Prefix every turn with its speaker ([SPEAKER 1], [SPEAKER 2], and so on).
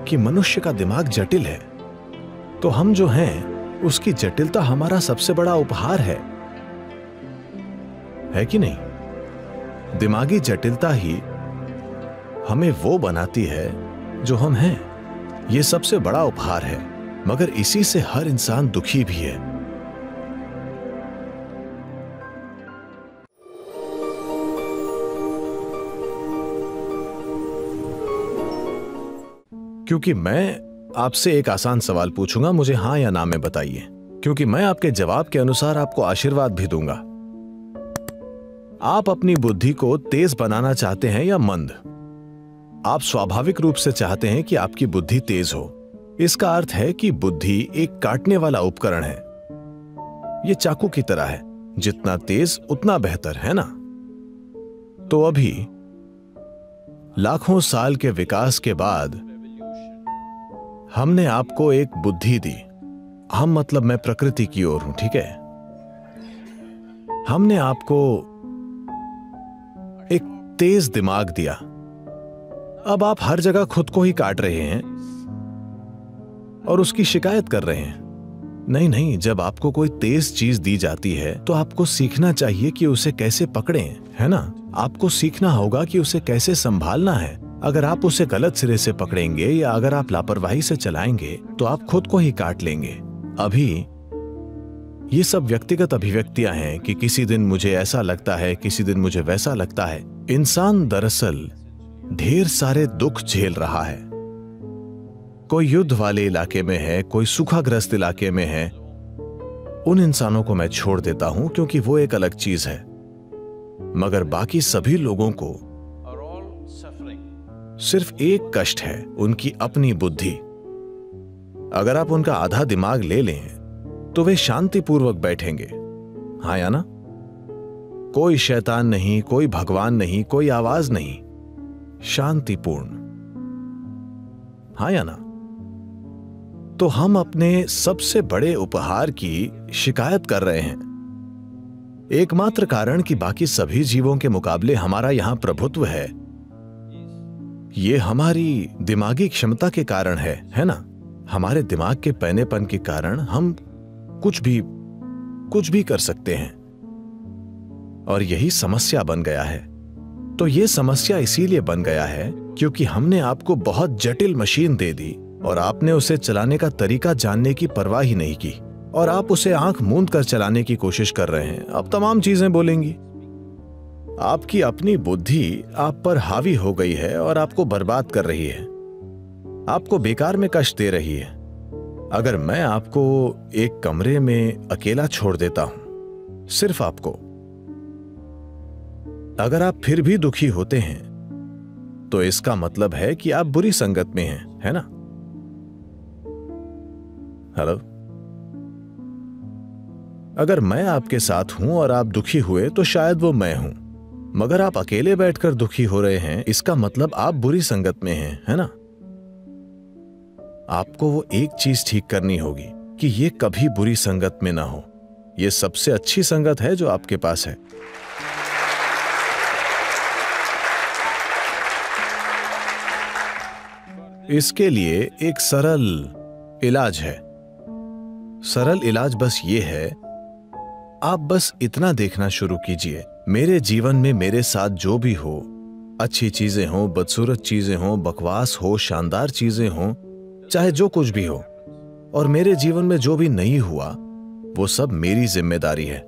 [SPEAKER 1] कि मनुष्य का दिमाग जटिल है, तो हम जो हैं उसकी जटिलता हमारा सबसे बड़ा उपहार है कि नहीं? दिमागी जटिलता ही हमें वो बनाती है जो हम हैं। ये सबसे बड़ा उपहार है, मगर इसी से हर इंसान दुखी भी है। क्योंकि मैं आपसे एक आसान सवाल पूछूंगा, मुझे हां या ना में बताइए, क्योंकि मैं आपके जवाब के अनुसार आपको आशीर्वाद भी दूंगा। आप अपनी बुद्धि को तेज बनाना चाहते हैं या मंद? आप स्वाभाविक रूप से चाहते हैं कि आपकी बुद्धि तेज हो। इसका अर्थ है कि बुद्धि एक काटने वाला उपकरण है। यह चाकू की तरह है, जितना तेज उतना बेहतर, है ना? तो अभी लाखों साल के विकास के बाद हमने आपको एक बुद्धि दी। हम मतलब मैं प्रकृति की ओर हूं, ठीक है? हमने आपको एक तेज दिमाग दिया। अब आप हर जगह खुद को ही काट रहे हैं और उसकी शिकायत कर रहे हैं। नहीं नहीं, जब आपको कोई तेज चीज दी जाती है तो आपको सीखना चाहिए कि उसे कैसे पकड़ें, है ना? आपको सीखना होगा कि उसे कैसे संभालना है। अगर आप उसे गलत सिरे से पकड़ेंगे या अगर आप लापरवाही से चलाएंगे तो आप खुद को ही काट लेंगे। अभी ये सब व्यक्तिगत अभिव्यक्तियां हैं कि किसी दिन मुझे ऐसा लगता है, किसी दिन मुझे वैसा लगता है। इंसान दरअसल ढेर सारे दुख झेल रहा है। कोई युद्ध वाले इलाके में है, कोई सूखाग्रस्त इलाके में है। उन इंसानों को मैं छोड़ देता हूं क्योंकि वो एक अलग चीज है, मगर बाकी सभी लोगों को सिर्फ एक कष्ट है, उनकी अपनी बुद्धि। अगर आप उनका आधा दिमाग ले लें तो वे शांतिपूर्वक बैठेंगे, हाँ या ना? कोई शैतान नहीं, कोई भगवान नहीं, कोई आवाज नहीं, शांतिपूर्ण, हाँ या ना? तो हम अपने सबसे बड़े उपहार की शिकायत कर रहे हैं। एकमात्र कारण कि बाकी सभी जीवों के मुकाबले हमारा यहां प्रभुत्व है, यह हमारी दिमागी क्षमता के कारण है ना? हमारे दिमाग के पैनेपन के कारण हम कुछ भी कर सकते हैं, और यही समस्या बन गया है। तो यह समस्या इसीलिए बन गया है क्योंकि हमने आपको बहुत जटिल मशीन दे दी और आपने उसे चलाने का तरीका जानने की परवाह ही नहीं की, और आप उसे आंख मूंद कर चलाने की कोशिश कर रहे हैं। अब तमाम चीजें बोलेंगी। आपकी अपनी बुद्धि आप पर हावी हो गई है और आपको बर्बाद कर रही है, आपको बेकार में कष्ट दे रही है। अगर मैं आपको एक कमरे में अकेला छोड़ देता हूं, सिर्फ आपको, अगर आप फिर भी दुखी होते हैं तो इसका मतलब है कि आप बुरी संगत में हैं, है ना? हेलो? अगर मैं आपके साथ हूं और आप दुखी हुए तो शायद वो मैं हूं, मगर आप अकेले बैठकर दुखी हो रहे हैं, इसका मतलब आप बुरी संगत में हैं, है ना? आपको वो एक चीज ठीक करनी होगी कि ये कभी बुरी संगत में ना हो। ये सबसे अच्छी संगत है जो आपके पास है। इसके लिए एक सरल इलाज है। सरल इलाज बस ये है, आप बस इतना देखना शुरू कीजिए, मेरे जीवन में मेरे साथ जो भी हो, अच्छी चीजें हो, बदसूरत चीजें हो, बकवास हो, शानदार चीजें हो, चाहे जो कुछ भी हो, और मेरे जीवन में जो भी नहीं हुआ वो सब मेरी जिम्मेदारी है।